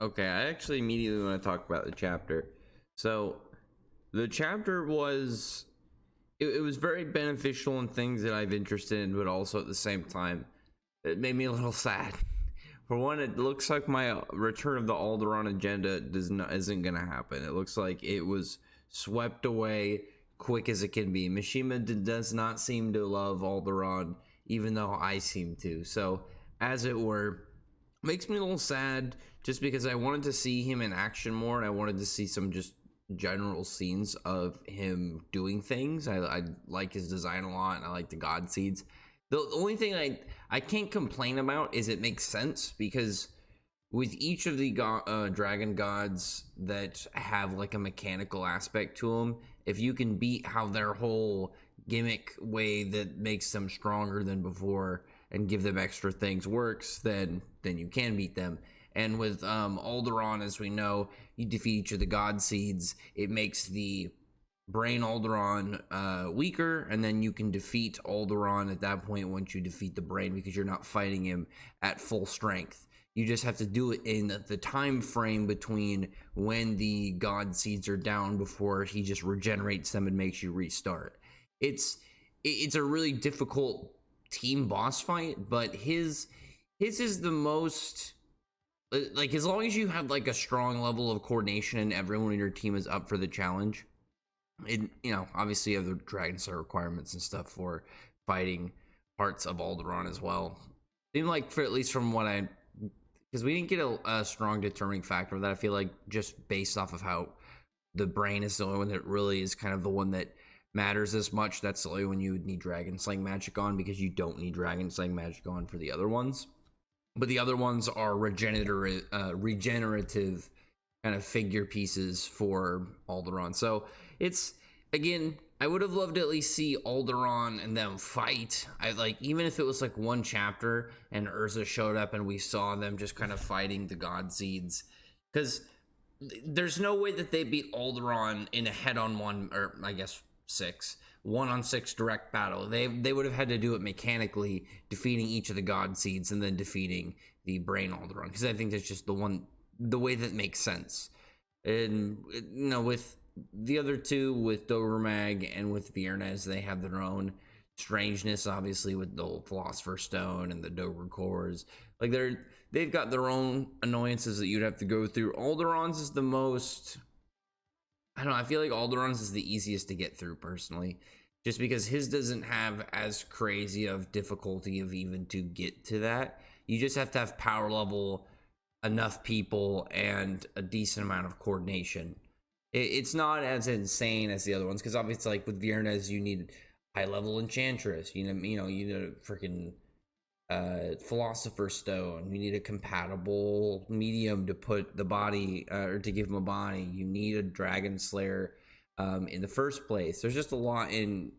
Okay, I actually immediately want to talk about the chapter. So, the chapter was it was very beneficial in things that I've interested in, but also at the same time, it made me a little sad. For one, it looks like my return of the Aldoron agenda isn't gonna happen. It looks like it was swept away quick as it can be. Mishima does not seem to love Aldoron, even though I seem to. So, as it were, makes me a little sad just because I wanted to see him in action more, and I wanted to see some just general scenes of him doing things. I like his design a lot, and I like the God Seeds. The only thing I can't complain about is it makes sense, because with each of the dragon gods that have like a mechanical aspect to them, if you can beat how their whole gimmick way that makes them stronger than before and give them extra things works, then you can beat them. And with Aldoron, as we know, you defeat each of the God Seeds. It makes the Brain Aldoron weaker, and then you can defeat Aldoron at that point once you defeat the Brain, because you're not fighting him at full strength. You just have to do it in the time frame between when the God Seeds are down before he just regenerates them and makes you restart. It's a really difficult team boss fight, but his is the most, like, as long as you have like a strong level of coordination and everyone in your team is up for the challenge, obviously you have the Dragon Star requirements and stuff for fighting parts of Aldoron as well. Seemed like, for at least from what because we didn't get a strong determining factor of that. I feel like just based off of how the Brain is the only one that really is kind of the one that matters as much. That's the only one you would need Dragon Slaying Magic on, because you don't need Dragon Slaying Magic on for the other ones. But the other ones are regenerative kind of figure pieces for Aldoron. So it's, again, I would have loved to at least see Aldoron and them fight. I like, even if it was like one chapter and Urza showed up and we saw them just kind of fighting the God Seeds, because there's no way that they beat Aldoron in a head-on-one, or I guess 1-on-6 direct battle. They would have had to do it mechanically, defeating each of the God Seeds and then defeating the Brain Aldoron, because I think that's just the way that makes sense. And with the other two, with Dogromag and with Viernez, they have their own strangeness, obviously, with the Philosopher's Stone and the Dogre cores. Like, they've got their own annoyances that you'd have to go through. Aldoron's is the most, I don't know, I feel like Aldoron's is the easiest to get through, personally, just because his doesn't have as crazy of difficulty of even to get to that. You just have to have power level, enough people, and a decent amount of coordination. It's not as insane as the other ones, because obviously, like with Viernez, you need high level Enchantress. You need a freaking Philosopher's Stone. You need a compatible medium to put the body, or to give him a body. You need a Dragon Slayer in the first place. There's just a lot in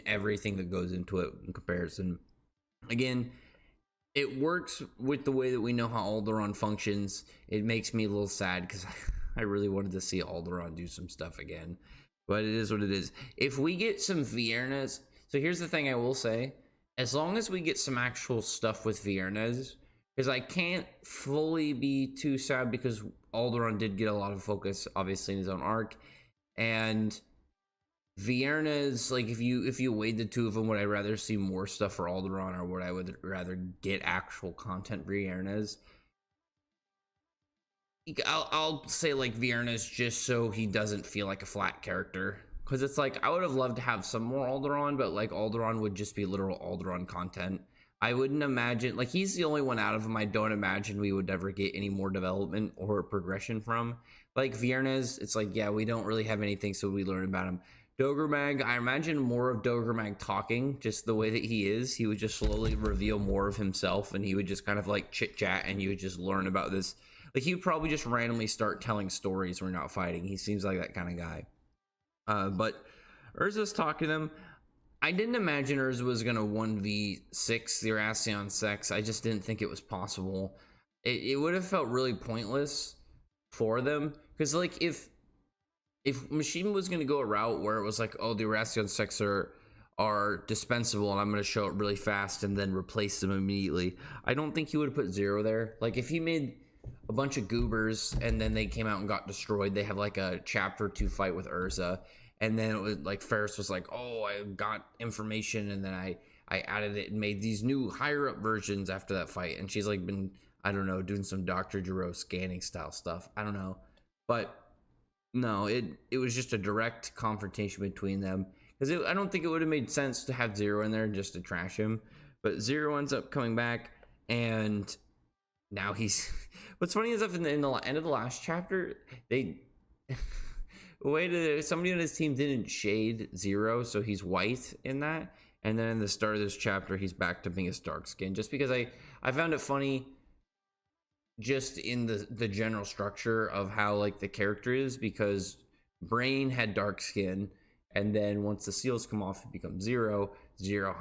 everything that goes into it in comparison. Again, it works with the way that we know how Aldoron functions. It makes me a little sad, because I really wanted to see Aldoron do some stuff again, but it is what it is. If we get some Viernez, so here's the thing I will say, as long as we get some actual stuff with Viernez, because I can't fully be too sad, because Aldoron did get a lot of focus, obviously, in his own arc, and Viernez, like, if you weighed the two of them, would I rather see more stuff for Aldoron, or would I rather get actual content for Viernez? I'll say like Viernez, just so he doesn't feel like a flat character, because it's like, I would have loved to have some more Aldoron, but like Aldoron would just be literal Aldoron content. I wouldn't imagine, like, he's the only one out of them I don't imagine we would ever get any more development or progression from. Like Viernez, it's like, yeah, we don't really have anything, so we learn about him. Dogromag, I imagine more of Dogromag talking, just the way that he is. He would just slowly reveal more of himself, and he would just kind of like chit chat, and you would just learn about this. Like, he would probably just randomly start telling stories when we're not fighting. He seems like that kind of guy. But Urza's talking to them. I didn't imagine Urza was going to 1v6 the Oración Seis. I just didn't think it was possible. It would have felt really pointless for them. Because, like, if Machine was going to go a route where it was like, oh, the Oración Seis are dispensable, and I'm going to show it really fast and then replace them immediately, I don't think he would have put 0 there. Like, if he made a bunch of goobers, and then they came out and got destroyed. They have like a chapter 2 fight with Urza, and then it was like Ferris was like, oh, I got information, and then I added it and made these new higher up versions after that fight. And she's like been, I don't know, doing some Dr. Gero scanning style stuff, I don't know. But no, it was just a direct confrontation between them, because I don't think it would have made sense to have Zero in there just to trash him. But Zero ends up coming back, and now he's what's funny is in the end of the last chapter, they somebody on his team didn't shade Zero, so he's white in that. And then in the start of this chapter, he's back to being his dark skin, just because I found it funny just in the general structure of how like the character is, because Brain had dark skin, and then once the seals come off, it becomes Zero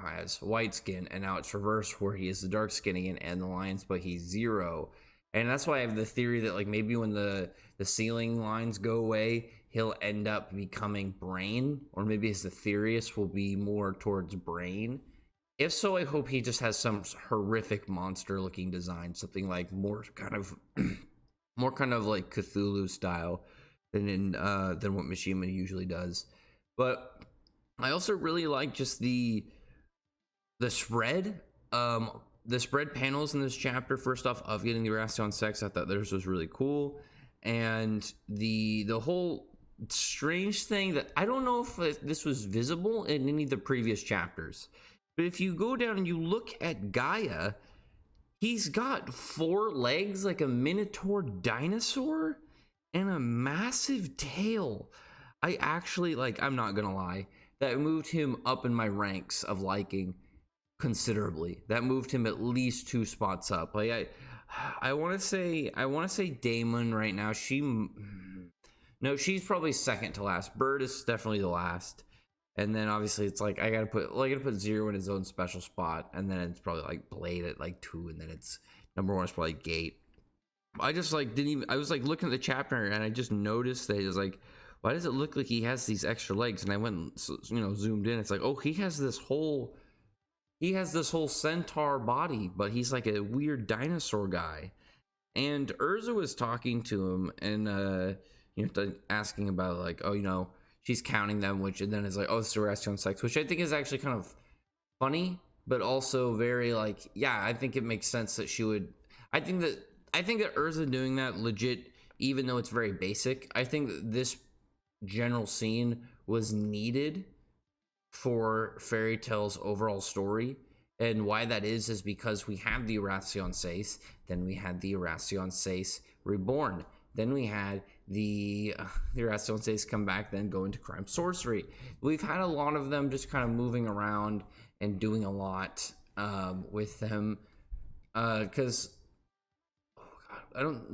has white skin, and now it's reversed where he is the dark skin again and the lines, but he's Zero. And that's why I have the theory that like maybe when the ceiling lines go away, he'll end up becoming Brain, or maybe his Aetherius will be more towards Brain. If so, I hope he just has some horrific monster looking design, something like more kind of like Cthulhu style than what Mishima usually does. But I also really like just the spread panels in this chapter. First off, of getting the Oración Seis, I thought theirs was really cool, and the whole strange thing that I don't know if this was visible in any of the previous chapters, but if you go down and you look at Gaia, he's got 4 legs like a minotaur dinosaur and a massive tail. I actually, like, I'm not gonna lie, that moved him up in my ranks of liking considerably. That moved him at least 2 spots up. Like I want to say Damon right now. She's probably second to last. Bird is definitely the last. And then obviously it's like I gotta put Zero in his own special spot, and then it's probably like Blade at like 2, and then it's number 1 is probably Gate. I just like I was like looking at the chapter, and I just noticed that he was like, why does it look like he has these extra legs? And I went and zoomed in. It's like, oh, he has this whole centaur body, but he's like a weird dinosaur guy. And Urza was talking to him, and asking about like, oh, she's counting them, and then it's like, oh, it's the Oración Seis, which I think is actually kind of funny, but also very like, yeah, I think it makes sense that she would. I think that Urza doing that legit, even though it's very basic, I think that this general scene was needed for Fairy Tail's overall story. And why that is because we have the Oración Seis, then we had the Oración Seis Reborn, then we had the Oración Seis come back, then go into Crime Sorcery. We've had a lot of them just kind of moving around and doing a lot with them, because I'm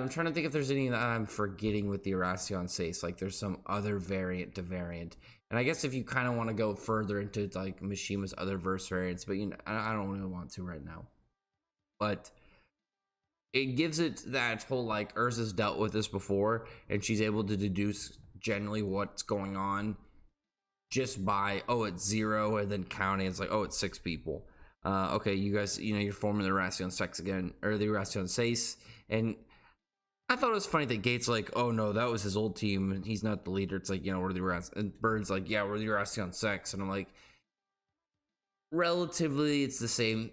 trying to think if there's any that I'm forgetting with the Oración Seis. Like there's some other variant to variant, and I guess if you kind of want to go further into like Mishima's other verse variants, but I don't really want to right now. But it gives it that whole like Urza's dealt with this before, and she's able to deduce generally what's going on just by, oh, it's 0, and then counting, it's like, oh, it's 6 people. Okay, you guys, you're forming the Oración Seis again, or the Oración Seis. And I thought it was funny that Gate's like, oh no, that was his old team, and he's not the leader. It's like, we're the Oración, and Bird's like, yeah, we're the Oración Seis. And I'm like, relatively, it's the same.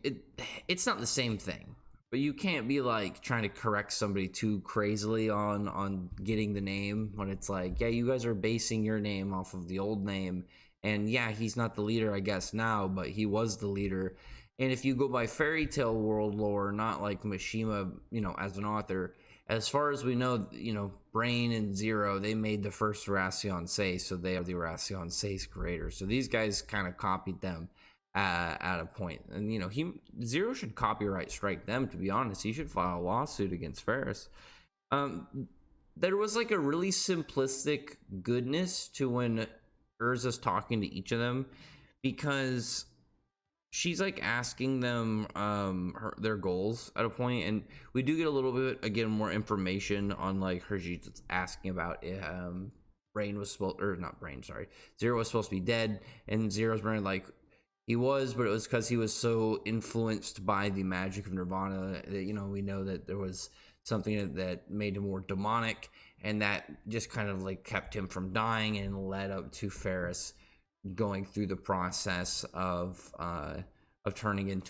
It's not the same thing. But you can't be like trying to correct somebody too crazily on getting the name, when it's like, yeah, you guys are basing your name off of the old name, and yeah, he's not the leader, I guess, now, but he was the leader. And if you go by Fairy Tail world lore, not like Mishima, as an author, as far as we know, Brain and Zero, they made the first Oración Seis, so they are the Oración Seis creators. So these guys kind of copied them at a point, and Zero should copyright strike them. To be honest, he should file a lawsuit against Ferris. There was like a really simplistic goodness to when Urza's talking to each of them, because she's like asking them their goals at a point, and we do get a little bit again more information on like her. She's asking about Zero was supposed to be dead, and Zero's brain like, He was, but it was because he was so influenced by the magic of Nirvana that, you know, we know that there was something that made him more demonic, and that just kind of like kept him from dying and led up to Ferris going through the process of turning him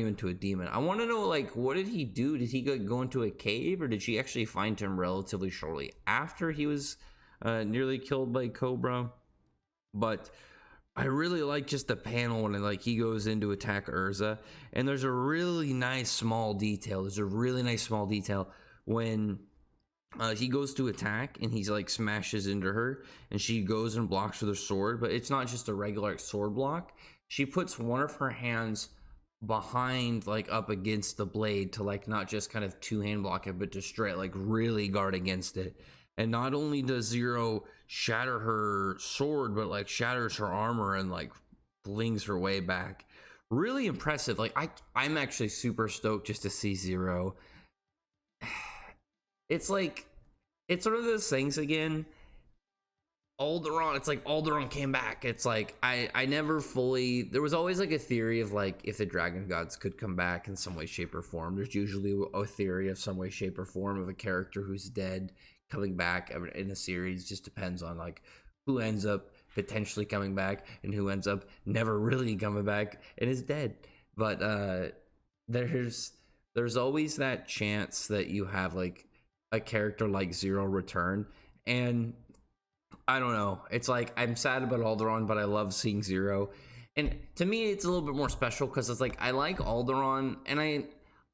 into a demon. I want to know, like, what did he do? Did he go into a cave, or did she actually find him relatively shortly after he was nearly killed by Cobra? But I really like just the panel when like he goes in to attack Urza, and there's a really nice small detail. When he goes to attack and he's like smashes into her, and she goes and blocks with her sword, but it's not just a regular sword block. She puts one of her hands behind, like up against the blade, to like not just kind of two-hand block it, but to straight like really guard against it. And not only does Zero shatter her sword, but like shatters her armor and like flings her way back. Really impressive. Like I'm actually super stoked just to see Zero. It's like, it's one of those things again. Aldoron, it's like Aldoron came back. It's like I never fully, there was always like a theory of like if the dragon gods could come back in some way, shape, or form. There's usually a theory of some way, shape, or form of a character who's dead coming back in a series. Just depends on like who ends up potentially coming back and who ends up never really coming back and is dead. But there's always that chance that you have like a character like Zero return. And I don't know, it's like I'm sad about Aldoron, but I love seeing Zero. And to me it's a little bit more special because it's like I like Aldoron, and I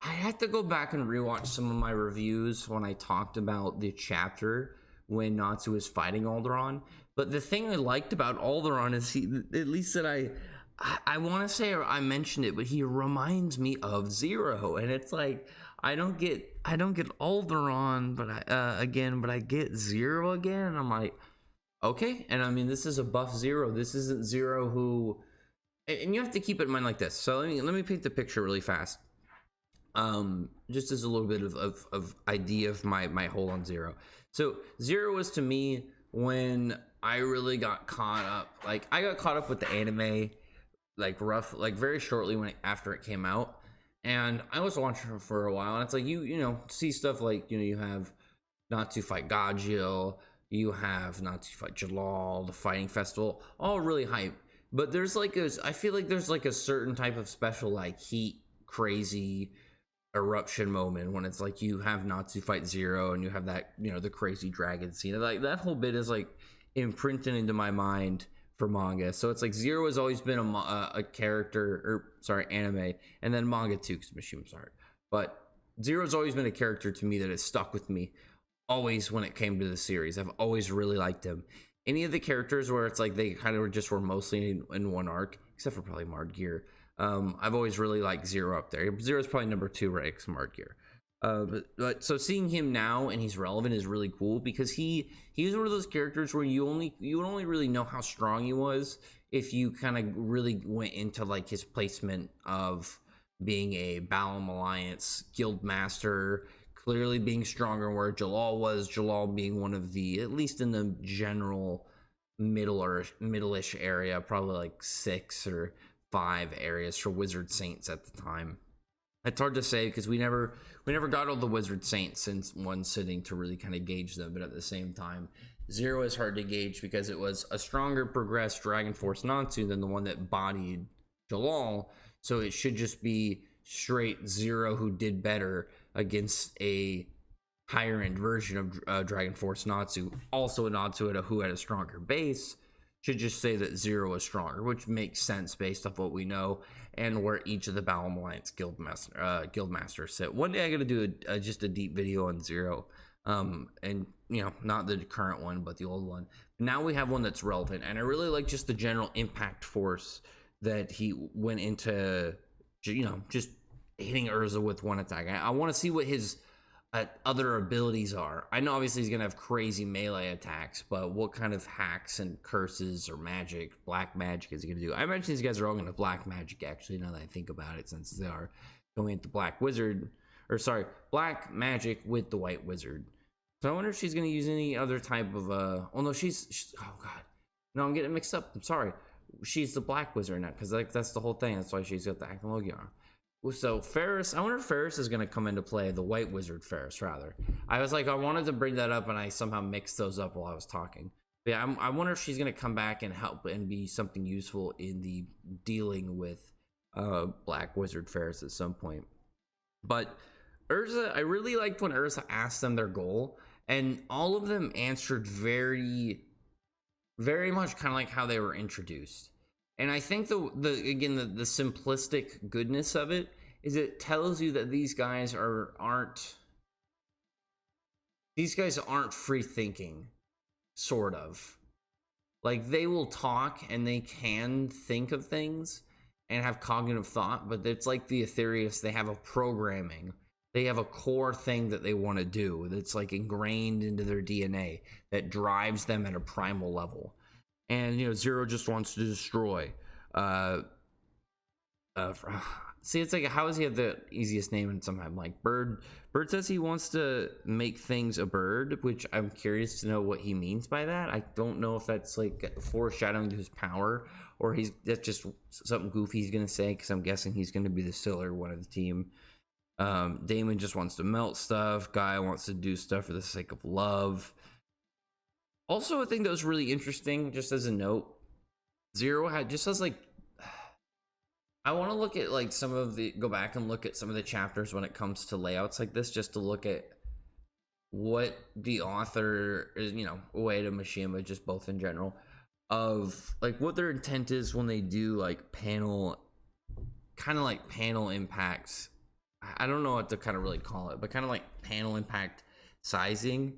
had to go back and rewatch some of my reviews when I talked about the chapter when Natsu was fighting Aldoron. But the thing I liked about Aldoron is he, at least that I want to say I mentioned it, but he reminds me of Zero. And it's like I don't get Aldoron, but I get Zero again. And I'm like, okay. And I mean, this is a buff Zero. This isn't Zero who, and you have to keep it in mind like this. So let me paint the picture really fast. Just as a little bit of idea of my hold on Zero. So Zero was to me when I really got caught up. Like I got caught up with the anime, like very shortly after it came out, and I was watching it for a while. And it's like you know see stuff like, you know, you have Natsu fight Gajil, you have Natsu fight Jalal, the fighting festival, all really hype. But there's like I feel like there's like a certain type of special like heat crazy eruption moment when it's like you have Natsu fight Zero and you have that, you know, the crazy dragon scene. Like that whole bit is like imprinted into my mind for manga. So it's like Zero has always been a character, or sorry, anime, and then manga too, because Mishima's art. But Zero's always been a character to me that has stuck with me always when it came to the series. I've always really liked him. Any of the characters where it's like they kind of were mostly in one arc, except for probably Margear. I've always really liked Zero up there. Zero's probably number 2 right next to Margear. But so seeing him now and he's relevant is really cool, because he's one of those characters where you would only really know how strong he was if you kind of really went into like his placement of being a Balam Alliance guild master, clearly being stronger where Jalal was, Jalal being one of the, at least in the general middle-ish area, probably like 6 or 5 areas for Wizard Saints at the time. It's hard to say because we never got all the Wizard Saints in one sitting to really kind of gauge them, but at the same time, Zero is hard to gauge because it was a stronger progressed Dragon Force Natsu than the one that bodied Jalal, so it should just be straight Zero who did better against a higher end version of Dragon Force Natsu, also a Natsu who had a stronger base. Should just say that Zero is stronger, which makes sense based off what we know and where each of the Balam Alliance guild masters sit. One day I gotta do just a deep video on Zero, and you know, not the current one but the old one. Now we have one that's relevant, and I really like just the general impact force that he went into, you know, just hitting Urza with one attack. I want to see what his other abilities are. I know obviously he's gonna have crazy melee attacks, but what kind of hacks and curses or magic, black magic, is he gonna do? I imagine these guys are all gonna black magic, actually, now that I think about it, since they are going into black wizard, or sorry, black magic with the white wizard. So I wonder if she's gonna use any other type of oh no, she's oh god, no, I'm getting mixed up, I'm sorry. she's the Black Wizard now, because like that's the whole thing. That's why she's got the Acnologia. So Ferris, I wonder if Ferris is going to come into play, the White Wizard Ferris, rather. I was like, I wanted to bring that up, and I somehow mixed those up while I was talking. But yeah, I wonder if she's going to come back and help and be something useful in the dealing with Black Wizard Ferris at some point. But Urza, I really liked when Urza asked them their goal, and all of them answered very, very much kind of like how they were introduced. And I think the simplistic goodness of it is it tells you that these guys aren't free thinking, sort of. Like, they will talk and they can think of things and have cognitive thought, but it's like the Aetherius, they have a programming. They have a core thing that they want to do that's like ingrained into their DNA that drives them at a primal level. And, you know, Zero just wants to destroy. See, it's like, how does he have the easiest name? And somehow I'm like, Bird says he wants to make things a bird, which I'm curious to know what he means by that. I don't know if that's like foreshadowing to his power, or that's just something goofy he's gonna say, because I'm guessing he's gonna be the Siller one of the team. Damon just wants to melt stuff. Guy wants to do stuff for the sake of love. Also, a thing that was really interesting, just as a note, Zero has like, I want to look at like go back and look at some of the chapters when it comes to layouts like this, just to look at what the author is, you know, Ueda, Mishima, just both in general, of like what their intent is when they do like panel impacts. I don't know what to kind of really call it, but kind of like panel impact sizing,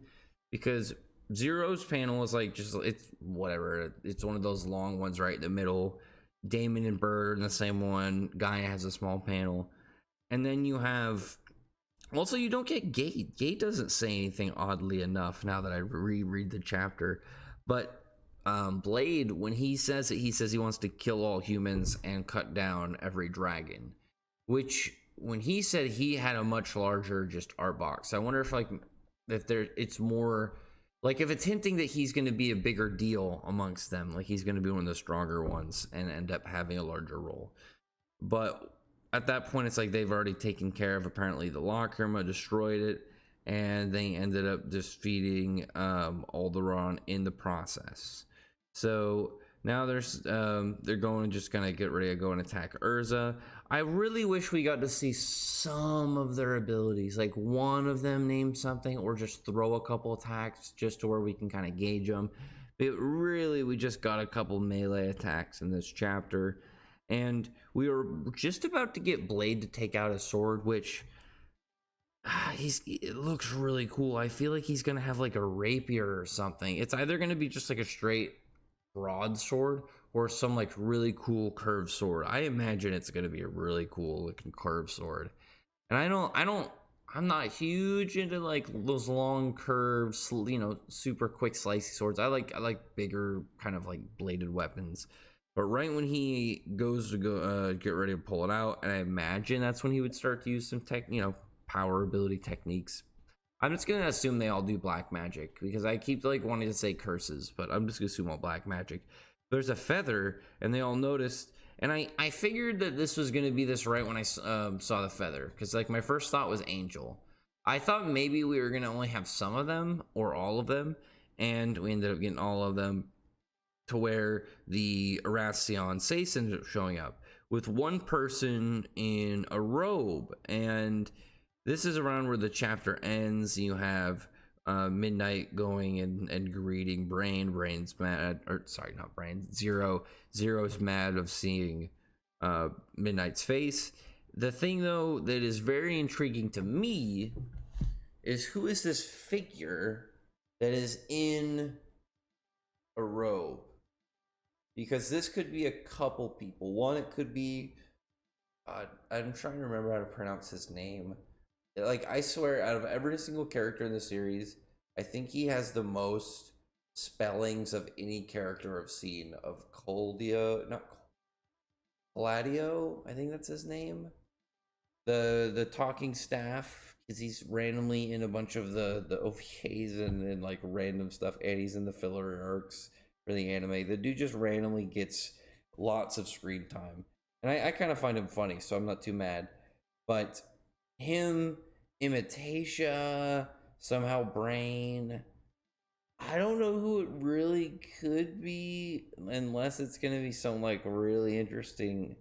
because Zero's panel is like, just, it's whatever. It's one of those long ones right in the middle. Damon and Bird are in the same one. Gaia has a small panel. And then you have, also, you don't get Gate. Gate doesn't say anything, oddly enough, now that I reread the chapter. But Blade, when he says it, he says he wants to kill all humans and cut down every dragon. Which, when he said, he had a much larger just art box. I wonder if like, it's more like, if it's hinting that he's going to be a bigger deal amongst them, like he's going to be one of the stronger ones and end up having a larger role. But at that point, it's like they've already taken care of, apparently, the Lacrima, destroyed it, and they ended up defeating Aldoron in the process. So now they're going to just kind of get ready to go and attack Urza. I really wish we got to see some of their abilities, like one of them name something, or just throw a couple attacks just to where we can kind of gauge them. But really, we just got a couple melee attacks in this chapter, and we were just about to get Blade to take out his sword, which it looks really cool. I feel like he's gonna have like a rapier or something. It's either gonna be just like a straight broadsword or some like really cool curved sword. I imagine it's going to be a really cool looking curved sword. And I'm not huge into like those long curves, you know, super quick slicey swords. I like bigger kind of like bladed weapons. But right when he goes to get ready to pull it out, and I imagine that's when he would start to use some power ability techniques. I'm just gonna assume they all do black magic, because I keep like wanting to say curses, but I'm just gonna assume all black magic. There's a feather, and they all noticed, and I figured that this was gonna be this right when I saw the feather, because like my first thought was Angel. I thought maybe we were gonna only have some of them or all of them, and we ended up getting all of them, to where the Oración Seis ended up showing up with one person in a robe. And this is around where the chapter ends. You have Midnight going and greeting Brain. Brain's mad, or sorry, not Brain. Zero's mad of seeing Midnight's face. The thing, though, that is very intriguing to me is, who is this figure that is in a robe? Because this could be a couple people. One, it could be, I'm trying to remember how to pronounce his name. Like, I swear, out of every single character in the series, I think he has the most spellings of any character I've seen. Of Palladio, I think that's his name. The talking staff, because he's randomly in a bunch of the OVAs and like random stuff, and he's in the filler arcs for the anime. The dude just randomly gets lots of screen time, and I kind of find him funny, so I'm not too mad. But him, Imitatia, somehow Brain. I don't know who it really could be, unless it's gonna be some like really interesting.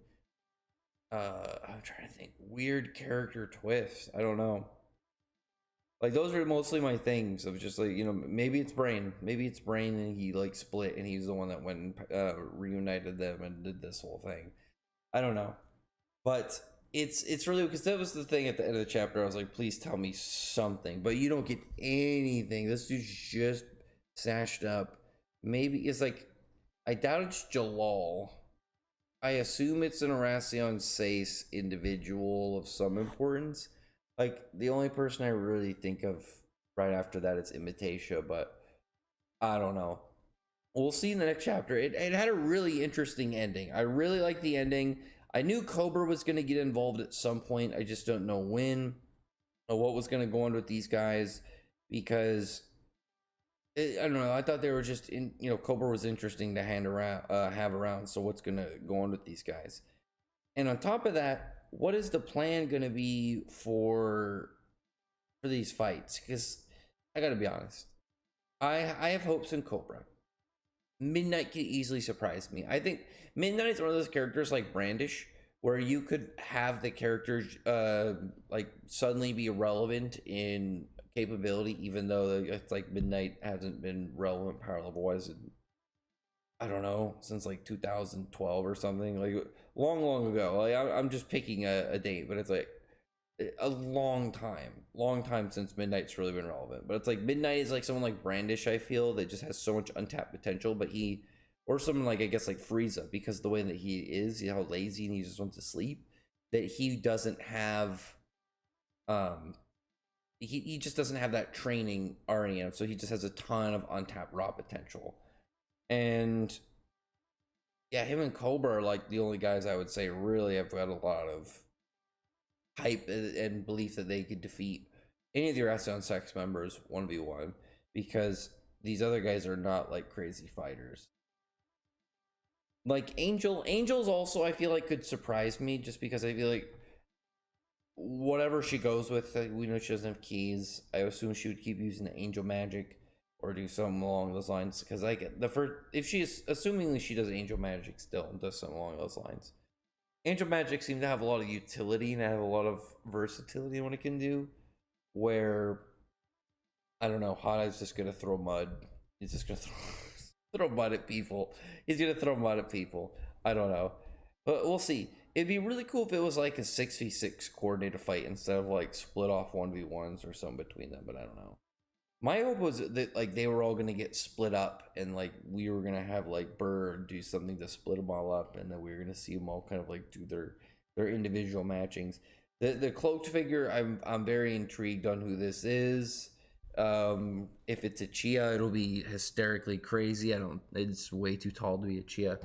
I'm trying to think, weird character twist. I don't know. Like those are mostly my things of just like, maybe it's Brain, and he like split, and he's the one that went and reunited them and did this whole thing. I don't know, but it's really, because that was the thing at the end of the chapter. I was like, please tell me something, but you don't get anything. This dude's just sashed up. Maybe it's like, I doubt it's Jalal. I assume it's an Oración Seis individual of some importance. Like, the only person I really think of right after that is Imitatia, but I don't know. We'll see in the next chapter. It had a really interesting ending. I really like the ending. I knew Cobra was going to get involved at some point. I just don't know when or what was going to go on with these guys, because I don't know. I thought they were just in. Cobra was interesting to have around. So what's going to go on with these guys? And on top of that, what is the plan going to be for these fights? Because I got to be honest, I have hopes in Cobra. Midnight could easily surprise me. I think Midnight's one of those characters like Brandish, where you could have the characters like suddenly be relevant in capability, even though it's like Midnight hasn't been relevant power level wise in, I don't know, since like 2012 or something, like long ago. Like I'm just picking a date, but it's like a long time since Midnight's really been relevant. But it's like Midnight is like someone like Brandish, I feel, that just has so much untapped potential, but or someone like, I guess, like Frieza, because the way that he is, how lazy and he just wants to sleep, that he doesn't have he just doesn't have that training already in him, so he just has a ton of untapped raw potential. And yeah, him and Cobra are like the only guys I would say really have got a lot of hype and belief that they could defeat any of the Oración Sex members 1v1, because these other guys are not like crazy fighters. Like Angel's also, I feel like, could surprise me, just because I feel like whatever she goes with, we know she doesn't have keys. I assume she would keep using the angel magic or do something along those lines, because like if she's assumingly she does angel magic still and does something along those lines. Angel magic seems to have a lot of utility and have a lot of versatility in what it can do, where I don't know, Hana's just gonna throw mud. He's just gonna throw mud at people. He's gonna throw mud at people. I don't know, but we'll see. It'd be really cool if it was like a 6v6 coordinated fight instead of like split off 1v1s or something between them, but I don't know. My hope was that like they were all gonna get split up, and like we were gonna have like Bird do something to split them all up, and then we were gonna see them all kind of like do their individual matchings. The cloaked figure, I'm very intrigued on who this is. If it's a Chia, it'll be hysterically crazy. It's way too tall to be a Chia.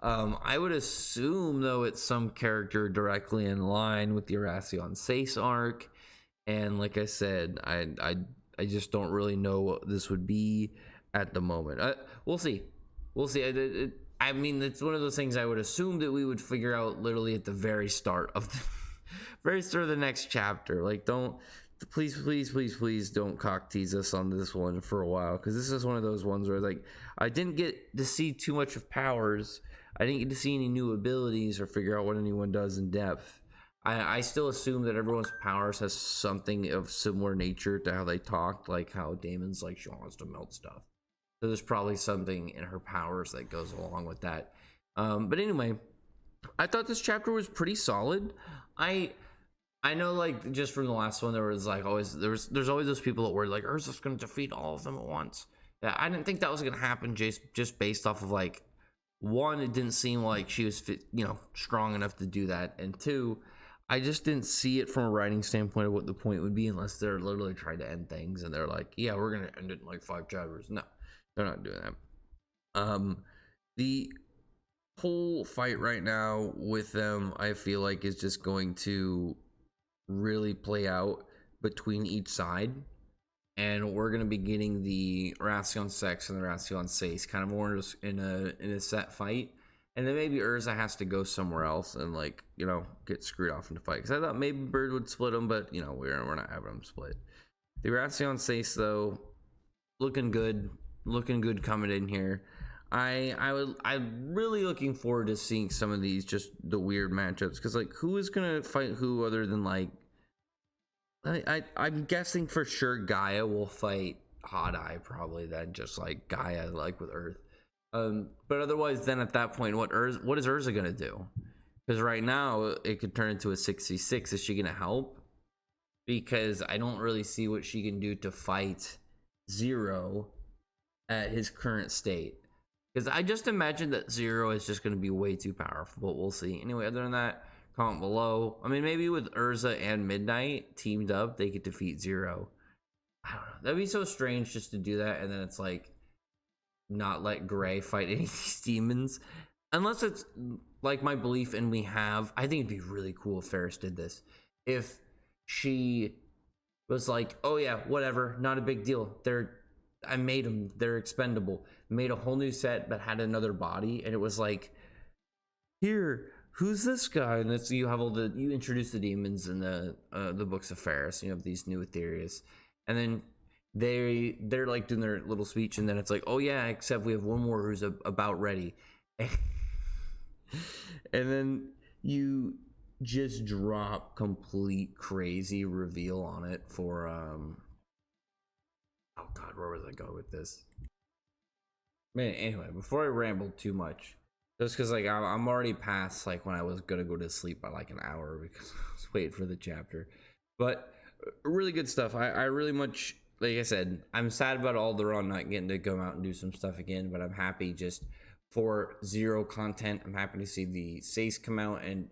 I would assume though it's some character directly in line with the Oración Seis arc, and like I said, I just don't really know what this would be at the moment. We'll see. I mean, it's one of those things I would assume that we would figure out literally at the very start of the next chapter. Like, please don't cock tease us on this one for a while, because this is one of those ones where like I didn't get to see too much of powers. I didn't get to see any new abilities or figure out what anyone does in depth. I still assume that everyone's powers has something of similar nature to how they talked, like how Damon's like she wants to melt stuff. So there's probably something in her powers that goes along with that. But anyway, I thought this chapter was pretty solid. I know, like, just from the last one, there was like there's always those people that were like, Urza's gonna defeat all of them at once. Yeah, I didn't think that was gonna happen just based off of like, one, it didn't seem like she was strong enough to do that, and two, I just didn't see it from a writing standpoint of what the point would be, unless they're literally trying to end things and they're like, yeah, we're gonna end it in like 5 chapters. No, they're not doing that. The whole fight right now with them, I feel like, is just going to really play out between each side, and we're going to be getting the Oración Sex and the Oración Seis kind of more in a set fight, and then maybe Urza has to go somewhere else and, like, you know, get screwed off in the fight. Because I thought maybe Bird would split them, but, you know, we're not having them split. The Oración Seis, though, looking good coming in here. I'm really looking forward to seeing some of these, just the weird matchups, because, like, who is gonna fight who other than, like, I'm guessing for sure Gaia will fight Hot Eye, probably, then, just like Gaia, like with Earth. But otherwise, then at that point, what is Urza gonna do? Because right now it could turn into a 6v6. Is she gonna help? Because I don't really see what she can do to fight Zero at his current state. Because I just imagine that Zero is just going to be way too powerful, but we'll see. Anyway, other than that, comment below. I mean, maybe with Urza and Midnight teamed up, they could defeat Zero. I don't know. That'd be so strange just to do that, and then it's like not let Gray fight any of these demons. Unless it's like my belief, and I think it'd be really cool if Ferris did this. If she was like, oh yeah, whatever, not a big deal. I made them. They're expendable. Made a whole new set that had another body, and it was like, here, who's this guy? And it's, you introduce the demons in the books of Ferris. You have these new Etherias, and then they're like doing their little speech, and then it's like, oh yeah, except we have one more who's about ready, and then you just drop complete crazy reveal on it for oh god, where was I going with this? Man, anyway, before I rambled too much, just because like I'm already past like when I was gonna go to sleep by like an hour because I was waiting for the chapter. But really good stuff. I really much, like I said, I'm sad about Aldoron not getting to go out and do some stuff again, but I'm happy just for Zero content. I'm happy to see the Seis come out and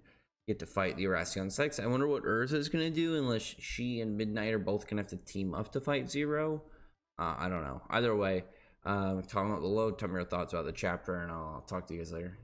get to fight the Oración Seis. I wonder what Urza is gonna do, unless she and Midnight are both gonna have to team up to fight Zero. I don't know. Either way, comment below, tell me your thoughts about the chapter, and I'll talk to you guys later.